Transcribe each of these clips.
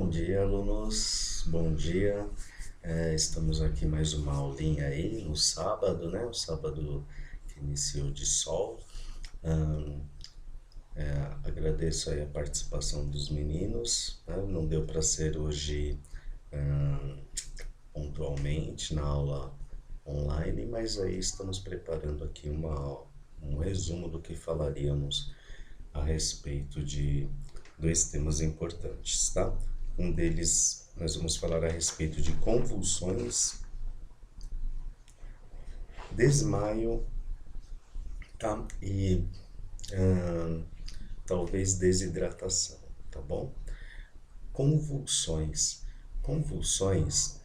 Bom dia, alunos. Bom dia. Estamos aqui mais uma aulinha aí no sábado, né? O sábado que iniciou de sol. Agradeço aí a participação dos meninos, né? Não deu para ser hoje pontualmente na aula online, mas aí estamos preparando aqui um resumo do que falaríamos a respeito de dois temas importantes, tá? Um deles, nós vamos falar a respeito de convulsões, desmaio, tá? E talvez desidratação, tá bom? Convulsões. Convulsões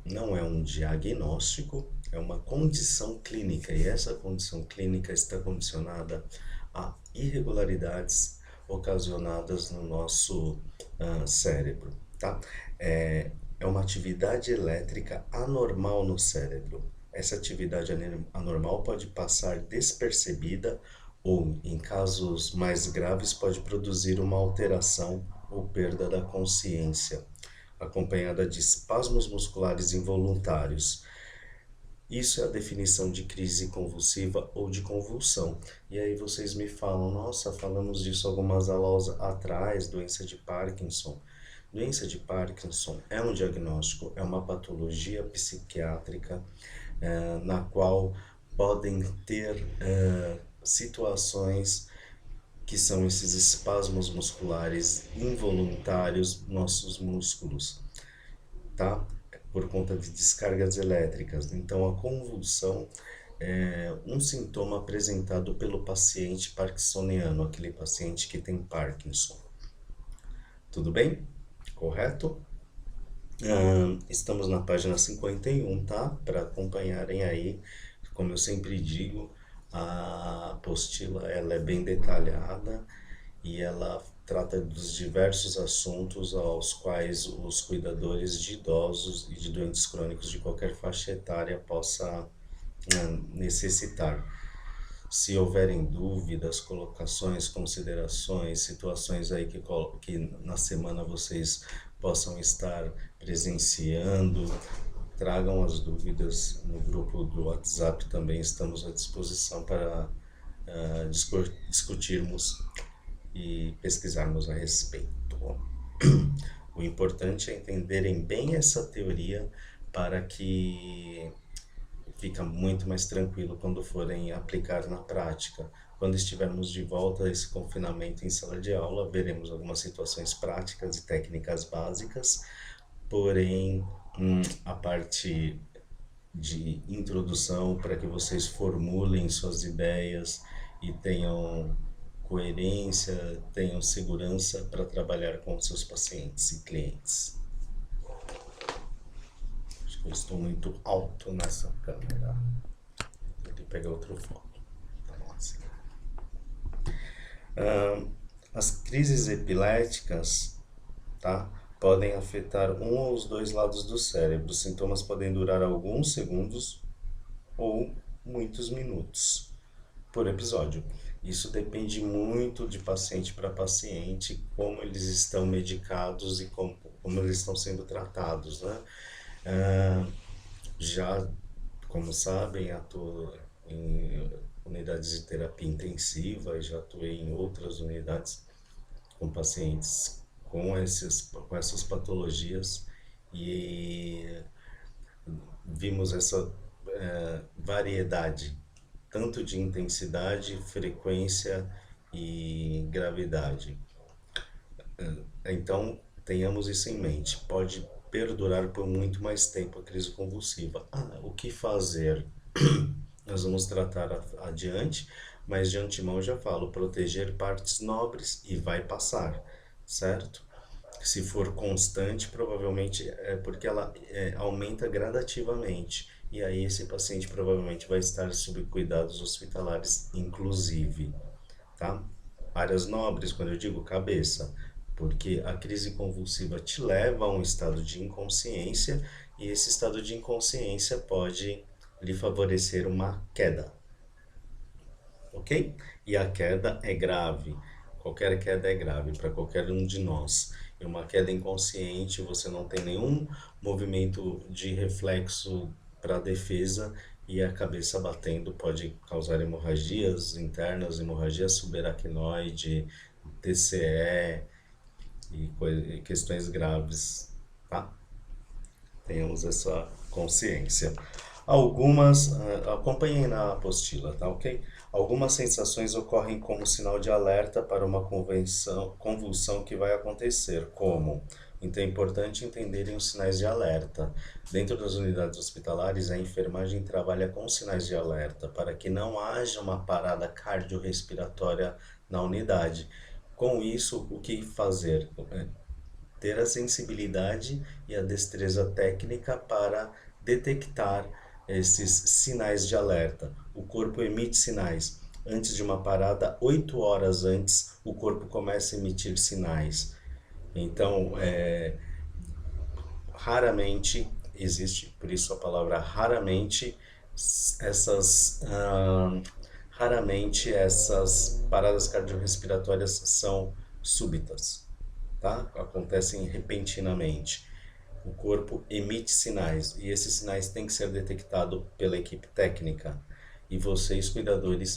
não é um diagnóstico, é uma condição clínica, e essa condição clínica está condicionada a irregularidades ocasionadas no nosso cérebro, tá? É uma atividade elétrica anormal no cérebro. Essa atividade anormal pode passar despercebida ou, em casos mais graves, pode produzir uma alteração ou perda da consciência, acompanhada de espasmos musculares involuntários. Isso é a definição de crise convulsiva ou de convulsão. E aí vocês me falam, nossa, falamos disso algumas aulas atrás, doença de Parkinson. Doença de Parkinson é um diagnóstico, é uma patologia psiquiátrica na qual podem ter situações que são esses espasmos musculares involuntários nos nossos músculos, tá? Por conta de descargas elétricas. Então, a convulsão é um sintoma apresentado pelo paciente parkinsoniano, aquele paciente que tem Parkinson. Tudo bem? Correto? Estamos na página 51, tá? Para acompanharem aí, como eu sempre digo, a apostila ela é bem detalhada e ela trata dos diversos assuntos aos quais os cuidadores de idosos e de doentes crônicos de qualquer faixa etária possa necessitar. Se houverem dúvidas, colocações, considerações, situações aí que na semana vocês possam estar presenciando, tragam as dúvidas no grupo do WhatsApp, também estamos à disposição para discutirmos e pesquisarmos a respeito. O importante é entenderem bem essa teoria para que fica muito mais tranquilo quando forem aplicar na prática. Quando estivermos de volta a esse confinamento em sala de aula, veremos algumas situações práticas e técnicas básicas, porém, a parte de introdução para que vocês formulem suas ideias e tenham coerência, tenham segurança para trabalhar com seus pacientes e clientes. Acho que eu estou muito alto nessa câmera. Tem que pegar outro foco. Tá bom assim. As crises epiléticas, tá? Podem afetar um ou os dois lados do cérebro. Os sintomas podem durar alguns segundos ou muitos minutos por episódio. Isso depende muito de paciente para paciente, como eles estão medicados e como eles estão sendo tratados, né? Já, como sabem, atuo em unidades de terapia intensiva e já atuei em outras unidades com pacientes com essas patologias e vimos essa variedade, tanto de intensidade, frequência e gravidade. Então, tenhamos isso em mente. Pode perdurar por muito mais tempo a crise convulsiva. O que fazer? Nós vamos tratar adiante, mas de antemão eu já falo, proteger partes nobres e vai passar, certo? Se for constante, provavelmente é porque ela aumenta gradativamente. E aí esse paciente provavelmente vai estar sob cuidados hospitalares, inclusive, tá? Áreas nobres, quando eu digo cabeça, porque a crise convulsiva te leva a um estado de inconsciência e esse estado de inconsciência pode lhe favorecer uma queda, ok? E a queda é grave, qualquer queda é grave para qualquer um de nós. e uma queda inconsciente, você não tem nenhum movimento de reflexo para defesa e a cabeça batendo pode causar hemorragias internas, hemorragia subaracnoide, TCE e questões graves, tá? Tenhamos essa consciência. Acompanhem na apostila, tá ok? Algumas sensações ocorrem como sinal de alerta para uma convulsão que vai acontecer, como? Então é importante entenderem os sinais de alerta. Dentro das unidades hospitalares, a enfermagem trabalha com sinais de alerta para que não haja uma parada cardiorrespiratória na unidade. Com isso, o que fazer? Ter a sensibilidade e a destreza técnica para detectar esses sinais de alerta. O corpo emite sinais. Antes de uma parada, 8 horas antes, o corpo começa a emitir sinais. Então, raramente existe, por isso a palavra raramente, essas, raramente essas paradas cardiorrespiratórias são súbitas, tá? Acontecem repentinamente. O corpo emite sinais e esses sinais têm que ser detectados pela equipe técnica. E vocês, cuidadores,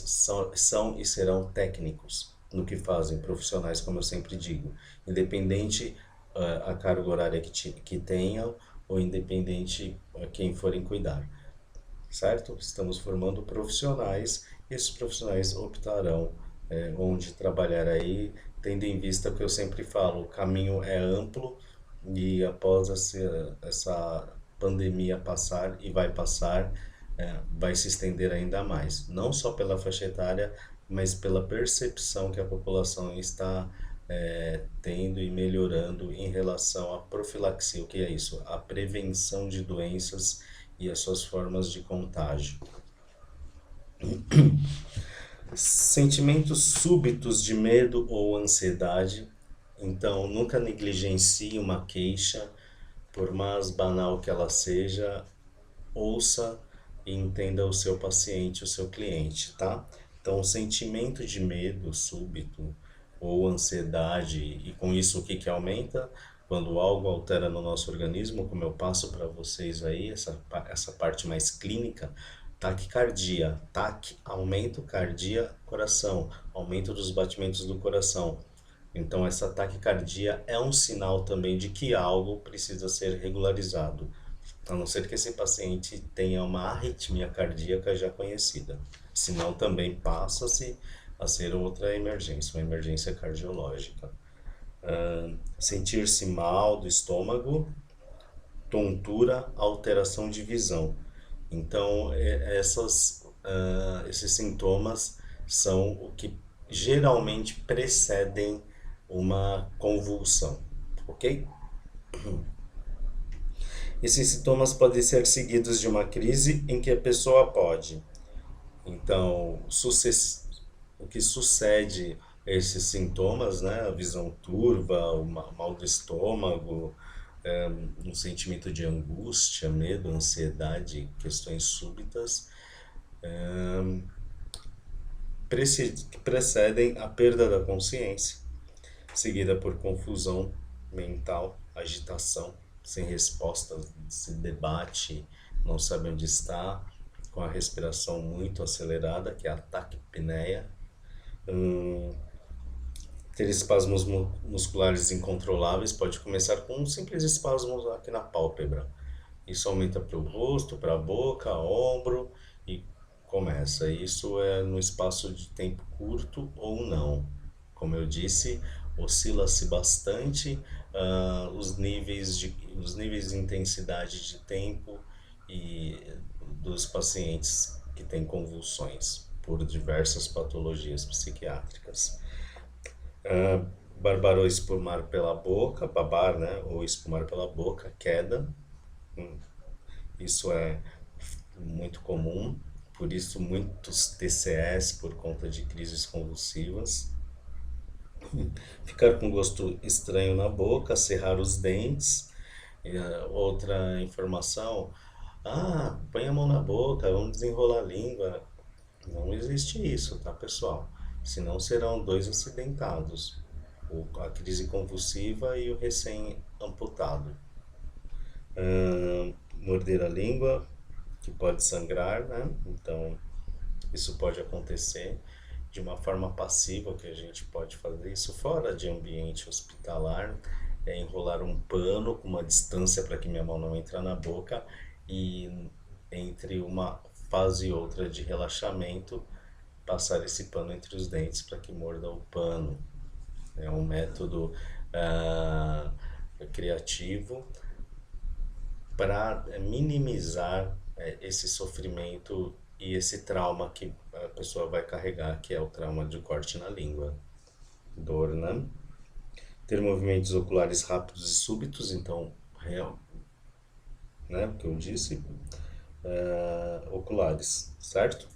são e serão técnicos no que fazem, profissionais, como eu sempre digo, independente a carga horária que tenham ou independente a quem forem cuidar, certo? Estamos formando profissionais e esses profissionais optarão onde trabalhar aí, tendo em vista o que eu sempre falo, o caminho é amplo e após essa pandemia passar e vai passar, vai se estender ainda mais, não só pela faixa etária, mas pela percepção que a população está tendo e melhorando em relação à profilaxia. O que é isso? A prevenção de doenças e as suas formas de contágio. Sentimentos súbitos de medo ou ansiedade. Então, nunca negligencie uma queixa, por mais banal que ela seja, ouça e entenda o seu paciente, o seu cliente, tá? Então, o sentimento de medo súbito ou ansiedade, e com isso o que que aumenta? Quando algo altera no nosso organismo, como eu passo para vocês aí, essa parte mais clínica, taquicardia, aumento cardia, coração, aumento dos batimentos do coração. Então, essa taquicardia é um sinal também de que algo precisa ser regularizado, a não ser que esse paciente tenha uma arritmia cardíaca já conhecida. Senão, também passa-se a ser outra emergência, uma emergência cardiológica. Sentir-se mal do estômago, tontura, alteração de visão. Então, esses sintomas são o que geralmente precedem uma convulsão, ok? Esses sintomas podem ser seguidos de uma crise em que a pessoa pode. Então, o que sucede a esses sintomas, né? A visão turva, o mal do estômago, um sentimento de angústia, medo, ansiedade, questões súbitas, que precedem a perda da consciência, seguida por confusão mental, agitação, sem resposta, se debate, não sabe onde está, com a respiração muito acelerada, que é a taquipneia, ter espasmos musculares incontroláveis, pode começar com um simples espasmo aqui na pálpebra. Isso aumenta para o rosto, para a boca, ombro e começa. Isso é no espaço de tempo curto ou não. Como eu disse, oscila-se bastante os níveis de intensidade de tempo e dos pacientes que têm convulsões por diversas patologias psiquiátricas. Barbar ou espumar pela boca, babar, né? Ou espumar pela boca, queda. Isso é muito comum, por isso muitos TCS por conta de crises convulsivas. Ficar com gosto estranho na boca, cerrar os dentes. Outra informação, põe a mão na boca, vamos desenrolar a língua. Não existe isso, tá, pessoal? Senão serão dois acidentados. a crise convulsiva e o recém-amputado. Morder a língua, que pode sangrar, né? Então, isso pode acontecer de uma forma passiva, que a gente pode fazer isso fora de ambiente hospitalar, é enrolar um pano com uma distância para que minha mão não entre na boca e entre uma fase e outra de relaxamento, passar esse pano entre os dentes para que morda o pano. É um método ah, criativo para minimizar esse sofrimento e esse trauma que a pessoa vai carregar, que é o trauma de corte na língua. Dor, né? Ter movimentos oculares rápidos e súbitos, então, real, né? O que eu disse, oculares, certo?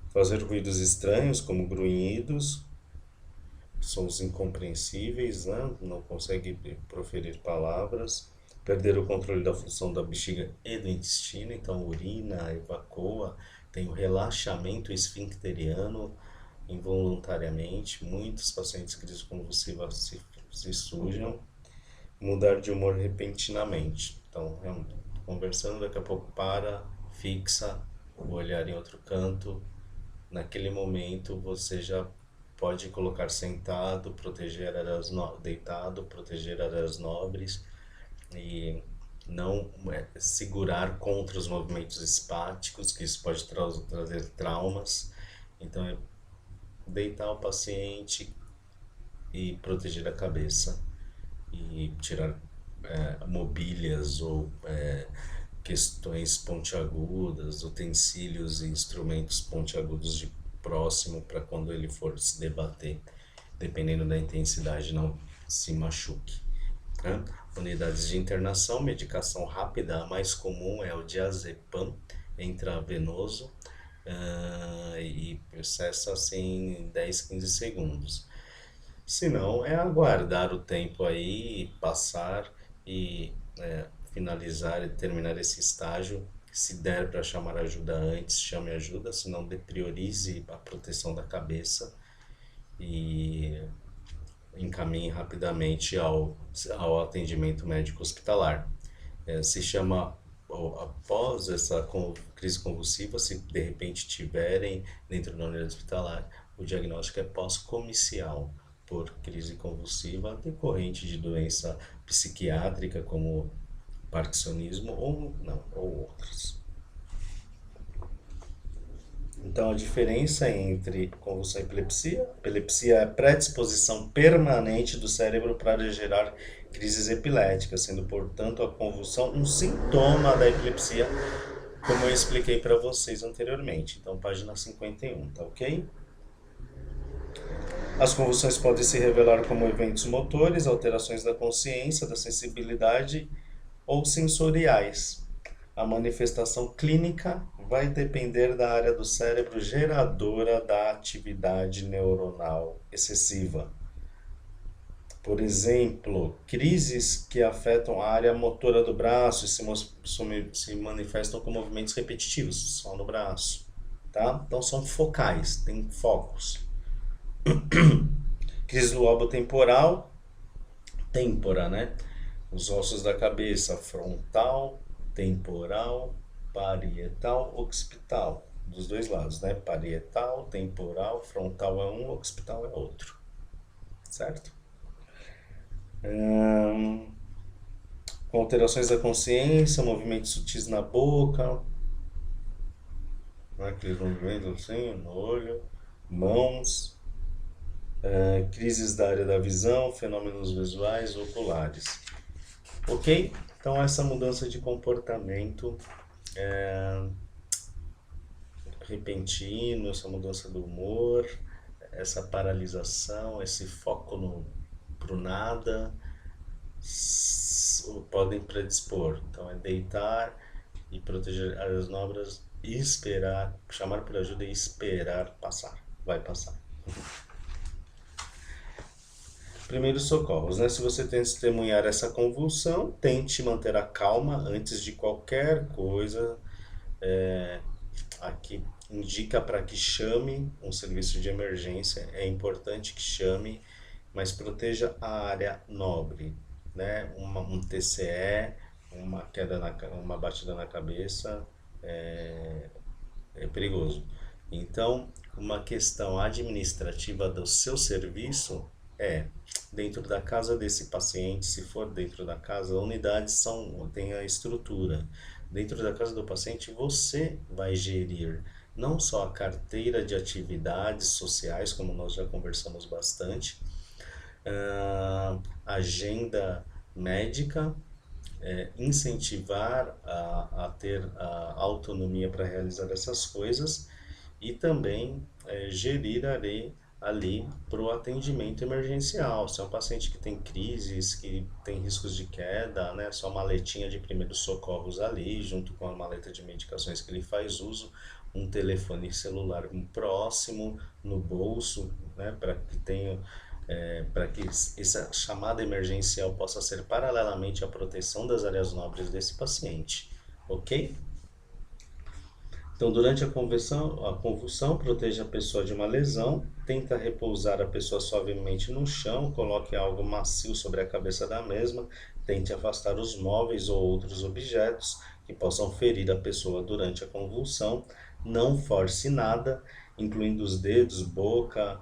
Fazer ruídos estranhos, como grunhidos, sons incompreensíveis, né? Não consegue proferir palavras. Perder o controle da função da bexiga e do intestino, então urina, evacua, tem o relaxamento esfincteriano involuntariamente. Muitos pacientes crise convulsiva se sujam. Mudar de humor repentinamente. Então, conversando, daqui a pouco para, fixa o olhar em outro canto. Naquele momento, você já pode colocar sentado, proteger áreas deitado, proteger áreas nobres e não segurar contra os movimentos espáticos, que isso pode trazer traumas. Então, é deitar o paciente e proteger a cabeça e tirar mobílias ou questões pontiagudas, utensílios e instrumentos pontiagudos de próximo para quando ele for se debater, dependendo da intensidade, não se machuque. Né? Unidades de internação, medicação rápida, a mais comum é o diazepam intravenoso e cessa assim em 10, 15 segundos. Se não, é aguardar o tempo aí, passar e finalizar e terminar esse estágio. Se der para chamar ajuda antes, chame ajuda, se não, priorize a proteção da cabeça e encaminhe rapidamente ao atendimento médico hospitalar. Se chama, após essa crise convulsiva, se de repente tiverem dentro da unidade hospitalar, o diagnóstico é pós-comicial por crise convulsiva decorrente de doença psiquiátrica como parkinsonismo ou outros. Então, a diferença entre convulsão e epilepsia: epilepsia é a predisposição permanente do cérebro para gerar crises epiléticas, sendo, portanto, a convulsão um sintoma da epilepsia, como eu expliquei para vocês anteriormente. Então, página 51, tá ok? As convulsões podem se revelar como eventos motores, alterações da consciência, da sensibilidade ou sensoriais. A manifestação clínica vai depender da área do cérebro geradora da atividade neuronal excessiva. Por exemplo, crises que afetam a área motora do braço e se manifestam com movimentos repetitivos, só no braço. Tá? Então são focais, tem focos. Crise do lobo temporal, têmpora, né? Os ossos da cabeça, frontal, temporal, parietal, occipital, dos dois lados, né? Parietal, temporal, frontal é um, occipital é outro, certo? Com alterações da consciência, movimentos sutis na boca, né? Aqueles movimentos assim, no olho, mãos, crises da área da visão, fenômenos visuais, oculares. Ok? Então, essa mudança de comportamento repentino, essa mudança do humor, essa paralisação, esse foco pro nada, podem predispor. Então, é deitar e proteger áreas nobres e esperar, chamar por ajuda e esperar passar. Vai passar. Primeiros socorros, né? Se você testemunhar essa convulsão, tente manter a calma antes de qualquer coisa. Aqui indica para que chame um serviço de emergência. É importante que chame mas proteja a área nobre, né? Um TCE, uma batida na cabeça, é perigoso. Então, uma questão administrativa do seu serviço é dentro da casa desse paciente, se for dentro da casa, unidades tem a estrutura. Dentro da casa do paciente, você vai gerir não só a carteira de atividades sociais, como nós já conversamos bastante, agenda médica, incentivar a ter a autonomia para realizar essas coisas e também gerir ali para o atendimento emergencial. Se é um paciente que tem crises, que tem riscos de queda, né, sua maletinha de primeiros socorros ali, junto com a maleta de medicações que ele faz uso, um telefone celular próximo no bolso, né, para que essa chamada emergencial possa ser paralelamente à proteção das áreas nobres desse paciente, ok? Então, durante a convulsão, proteja a pessoa de uma lesão, tenta repousar a pessoa suavemente no chão, coloque algo macio sobre a cabeça da mesma, tente afastar os móveis ou outros objetos que possam ferir a pessoa durante a convulsão, não force nada, incluindo os dedos, boca,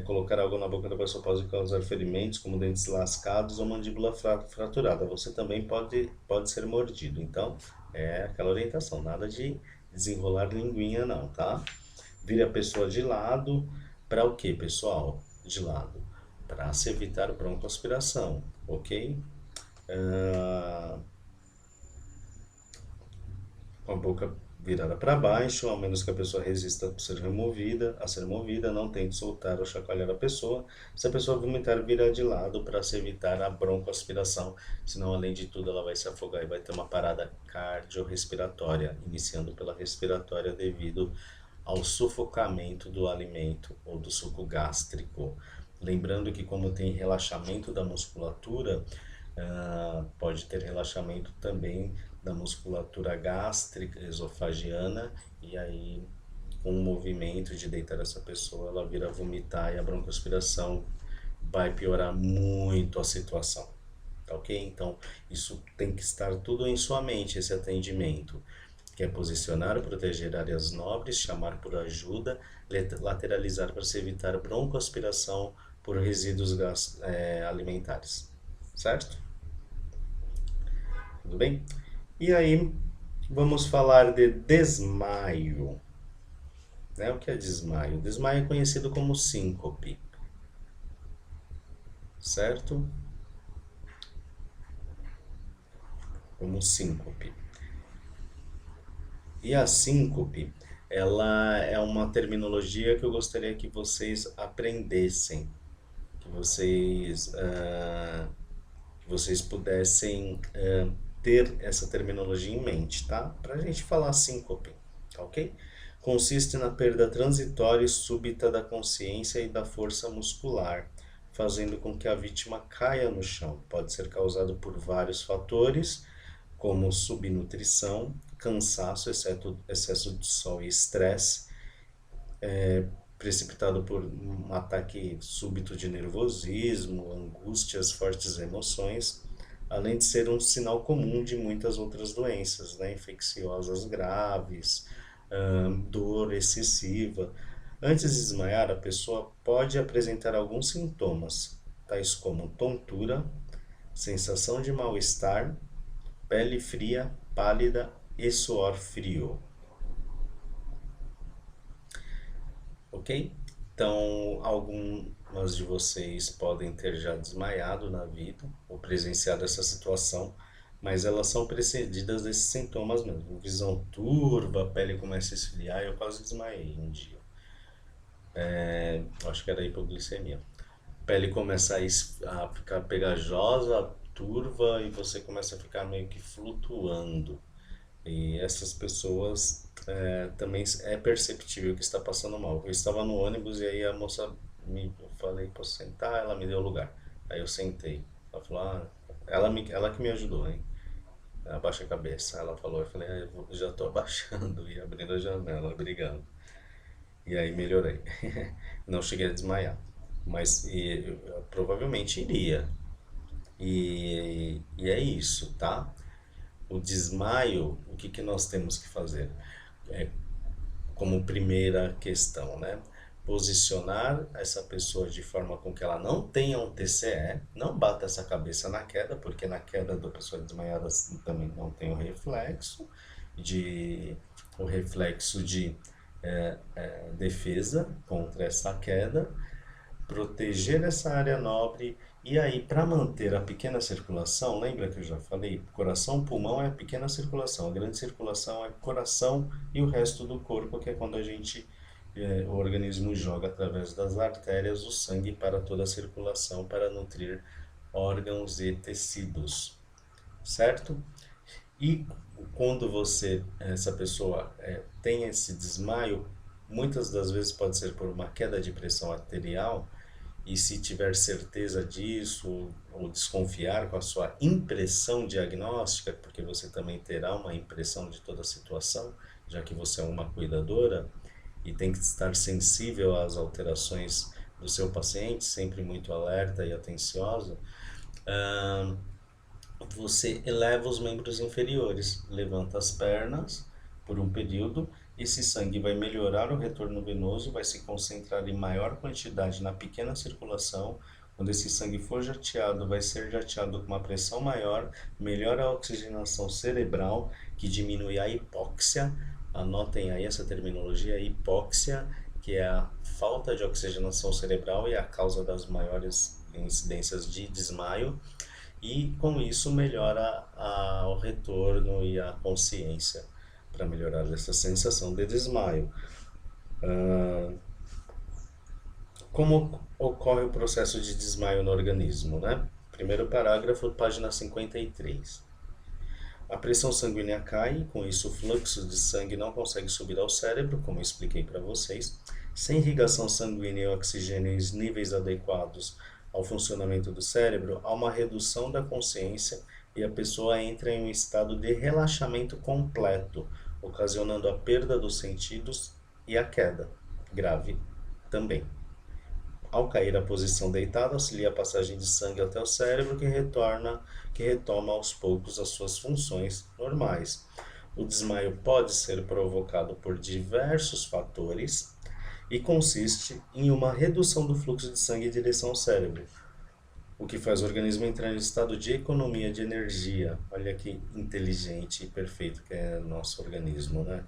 colocar algo na boca da pessoa pode causar ferimentos, como dentes lascados ou mandíbula fraturada. Você também pode ser mordido. Então, é aquela orientação, nada de desenrolar linguinha não, tá? Vire a pessoa de lado, para o que, pessoal? De lado. Para se evitar broncoaspiração, ok? Com a boca virada para baixo, ao menos que a pessoa resista a ser movida, não tente soltar ou chacoalhar a pessoa. Se a pessoa vomitar, vira de lado para se evitar a broncoaspiração, senão além de tudo ela vai se afogar e vai ter uma parada cardiorrespiratória, iniciando pela respiratória devido ao sufocamento do alimento ou do suco gástrico. Lembrando que como tem relaxamento da musculatura, pode ter relaxamento também da musculatura gástrica, esofagiana, e aí com o movimento de deitar essa pessoa, ela vira vomitar e a broncoaspiração vai piorar muito a situação, tá ok? Então, isso tem que estar tudo em sua mente, esse atendimento, que é posicionar, proteger áreas nobres, chamar por ajuda, lateralizar para se evitar broncoaspiração por resíduos alimentares, certo? Tudo bem? E aí, vamos falar de desmaio. Né? O que é desmaio? Desmaio é conhecido como síncope, certo? Como síncope. E a síncope, ela é uma terminologia que eu gostaria que vocês aprendessem, que vocês pudessem ter essa terminologia em mente, tá? Para a gente falar síncope, tá ok? Consiste na perda transitória e súbita da consciência e da força muscular, fazendo com que a vítima caia no chão. Pode ser causado por vários fatores, como subnutrição, cansaço, excesso de sol e estresse, precipitado por um ataque súbito de nervosismo, angústias, fortes emoções, além de ser um sinal comum de muitas outras doenças, né, infecciosas graves, dor excessiva. Antes de desmaiar, a pessoa pode apresentar alguns sintomas, tais como tontura, sensação de mal-estar, pele fria, pálida e suor frio. Ok? Então, algumas de vocês podem ter já desmaiado na vida ou presenciado essa situação, mas elas são precedidas desses sintomas mesmo. Visão turva, a pele começa a esfriar. Eu quase desmaiei um dia. Acho que era hipoglicemia. A pele começa a ficar pegajosa, turva e você começa a ficar meio que flutuando. E essas pessoas também é perceptível que está passando mal. Eu estava no ônibus e aí a moça eu falei, posso sentar? Ela me deu lugar. Aí eu sentei. Ela falou, ela que me ajudou, hein? Abaixa a cabeça. Ela falou, eu falei, eu já estou abaixando e abrindo a janela, brigando. E aí melhorei. Não cheguei a desmaiar. mas provavelmente iria. E é isso, tá? O desmaio, o que que nós temos que fazer? Como primeira questão, né? Posicionar essa pessoa de forma com que ela não tenha um TCE, não bata essa cabeça na queda, porque na queda da pessoa desmaiada também não tem de, o reflexo de defesa contra essa queda, proteger essa área nobre e aí para manter a pequena circulação, lembra que eu já falei, coração, pulmão é a pequena circulação, a grande circulação é coração e o resto do corpo, que é quando o organismo joga através das artérias o sangue para toda a circulação para nutrir órgãos e tecidos, certo? E quando essa pessoa tem esse desmaio, muitas das vezes pode ser por uma queda de pressão arterial, e se tiver certeza disso ou desconfiar com a sua impressão diagnóstica, porque você também terá uma impressão de toda a situação, já que você é uma cuidadora e tem que estar sensível às alterações do seu paciente, sempre muito alerta e atenciosa, você eleva os membros inferiores, levanta as pernas por um período, esse sangue vai melhorar o retorno venoso, vai se concentrar em maior quantidade na pequena circulação. Quando esse sangue for jateado, vai ser jateado com uma pressão maior, melhora a oxigenação cerebral, que diminui a hipóxia. Anotem aí essa terminologia, hipóxia, que é a falta de oxigenação cerebral e a causa das maiores incidências de desmaio. E com isso melhora o retorno e a consciência para melhorar essa sensação de desmaio. Como ocorre o processo de desmaio no organismo, né? Primeiro parágrafo, página 53. A pressão sanguínea cai, com isso o fluxo de sangue não consegue subir ao cérebro, como eu expliquei para vocês. Sem irrigação sanguínea e oxigênio em níveis adequados ao funcionamento do cérebro, há uma redução da consciência e a pessoa entra em um estado de relaxamento completo, ocasionando a perda dos sentidos e a queda, grave também. Ao cair a posição deitada, auxilia a passagem de sangue até o cérebro, que retoma aos poucos as suas funções normais. O desmaio pode ser provocado por diversos fatores e consiste em uma redução do fluxo de sangue em direção ao cérebro, o que faz o organismo entrar em estado de economia de energia. Olha que inteligente e perfeito que é nosso organismo, né?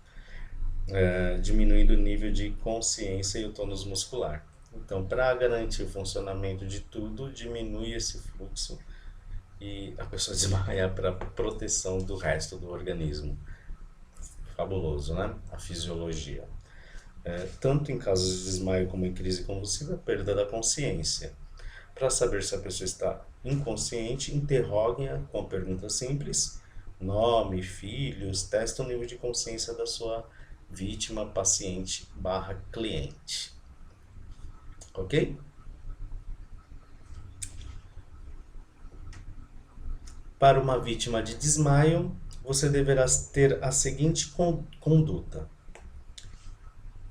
Diminuindo o nível de consciência e o tônus muscular. Então, para garantir o funcionamento de tudo, diminui esse fluxo e a pessoa desmaia para proteção do resto do organismo. Fabuloso, né? A fisiologia. Tanto em casos de desmaio como em crise convulsiva, a perda da consciência. Para saber se a pessoa está inconsciente, interroguem-a com a pergunta simples, nome, filhos, testa o nível de consciência da sua vítima, paciente / cliente. Ok? Para uma vítima de desmaio, você deverá ter a seguinte conduta: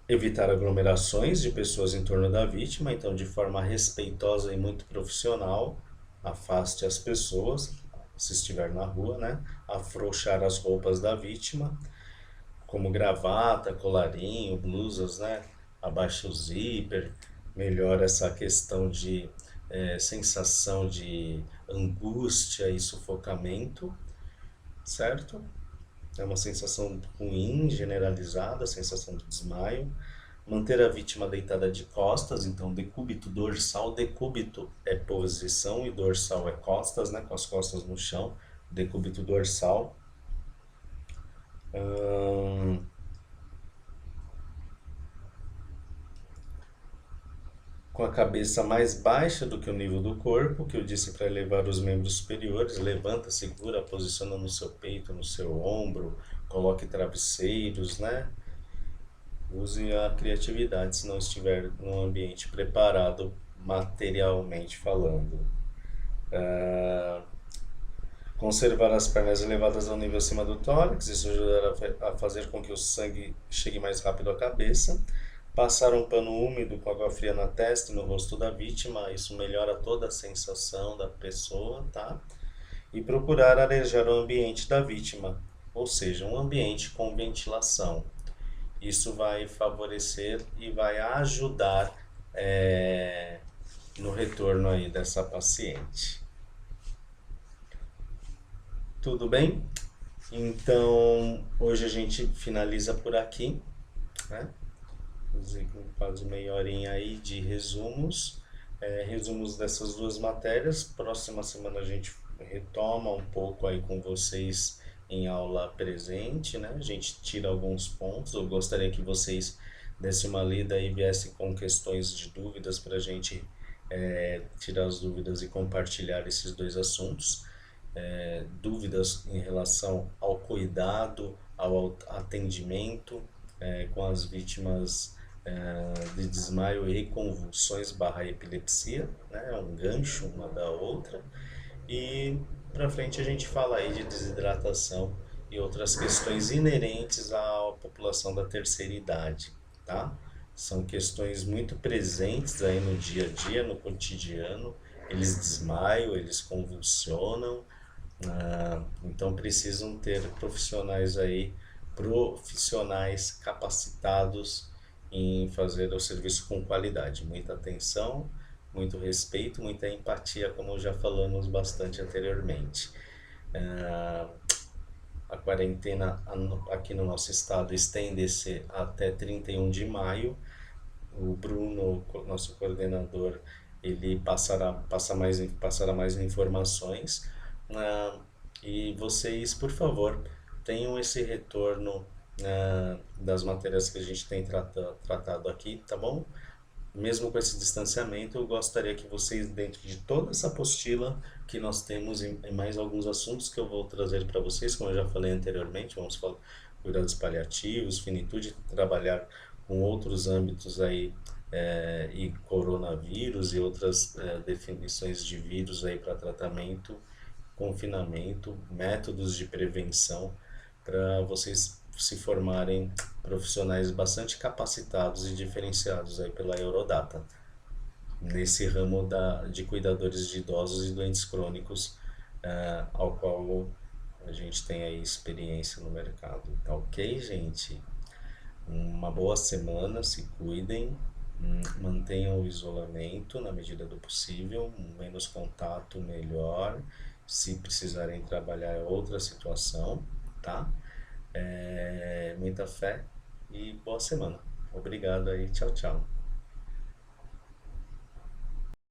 evitar aglomerações de pessoas em torno da vítima, então de forma respeitosa e muito profissional, afaste as pessoas, se estiver na rua, né? Afrouxar as roupas da vítima, como gravata, colarinho, blusas, né? Abaixa o zíper, melhora essa questão de sensação de angústia e sufocamento, certo? É uma sensação ruim, generalizada, a sensação de desmaio. Manter a vítima deitada de costas, então decúbito dorsal. Decúbito é posição e dorsal é costas, né? Com as costas no chão. Decúbito dorsal. Com a cabeça mais baixa do que o nível do corpo, que eu disse para elevar os membros superiores. Levanta, segura, posiciona no seu peito, no seu ombro, coloque travesseiros, né? Use a criatividade se não estiver num ambiente preparado materialmente falando. Conservar as pernas elevadas ao nível acima do tórax, isso ajudará a fazer com que o sangue chegue mais rápido à cabeça. Passar um pano úmido com água fria na testa e no rosto da vítima, isso melhora toda a sensação da pessoa, tá? E procurar arejar o ambiente da vítima, ou seja, um ambiente com ventilação. Isso vai favorecer e vai ajudar no retorno aí dessa paciente. Tudo bem? Então, hoje a gente finaliza por aqui, né? Quase meia horinha aí de resumos, resumos dessas duas matérias. Próxima semana a gente retoma um pouco aí com vocês em aula presente, né? A gente tira alguns pontos. Eu gostaria que vocês dessem uma lida e viessem com questões de dúvidas para a gente tirar as dúvidas e compartilhar esses dois assuntos. Dúvidas em relação ao cuidado, ao atendimento com as vítimas de desmaio e convulsões barra epilepsia, né? É um gancho uma da outra. E para frente a gente fala aí de desidratação e outras questões inerentes à população da terceira idade, tá? São questões muito presentes aí no dia a dia, no cotidiano. Eles desmaiam, eles convulsionam, então precisam ter profissionais capacitados em fazer o serviço com qualidade, muita atenção, muito respeito, muita empatia, como já falamos bastante anteriormente. A quarentena aqui no nosso estado estende-se até 31 de maio. O Bruno, nosso coordenador, ele passará mais informações. E vocês, por favor, tenham esse retorno das matérias que a gente tem tratado aqui, tá bom? Mesmo com esse distanciamento, eu gostaria que vocês, dentro de toda essa apostila que nós temos em mais alguns assuntos que eu vou trazer para vocês, como eu já falei anteriormente, vamos falar cuidados paliativos, finitude, trabalhar com outros âmbitos aí e coronavírus e outras definições de vírus aí para tratamento, confinamento, métodos de prevenção, para vocês se formarem profissionais bastante capacitados e diferenciados aí pela Eurodata, nesse ramo de cuidadores de idosos e doentes crônicos, ao qual a gente tem aí experiência no mercado. Tá ok, gente? Uma boa semana, se cuidem, mantenham o isolamento na medida do possível, menos contato, melhor. Se precisarem trabalhar é outra situação, tá? Muita fé e boa semana. Obrigado aí, tchau, tchau.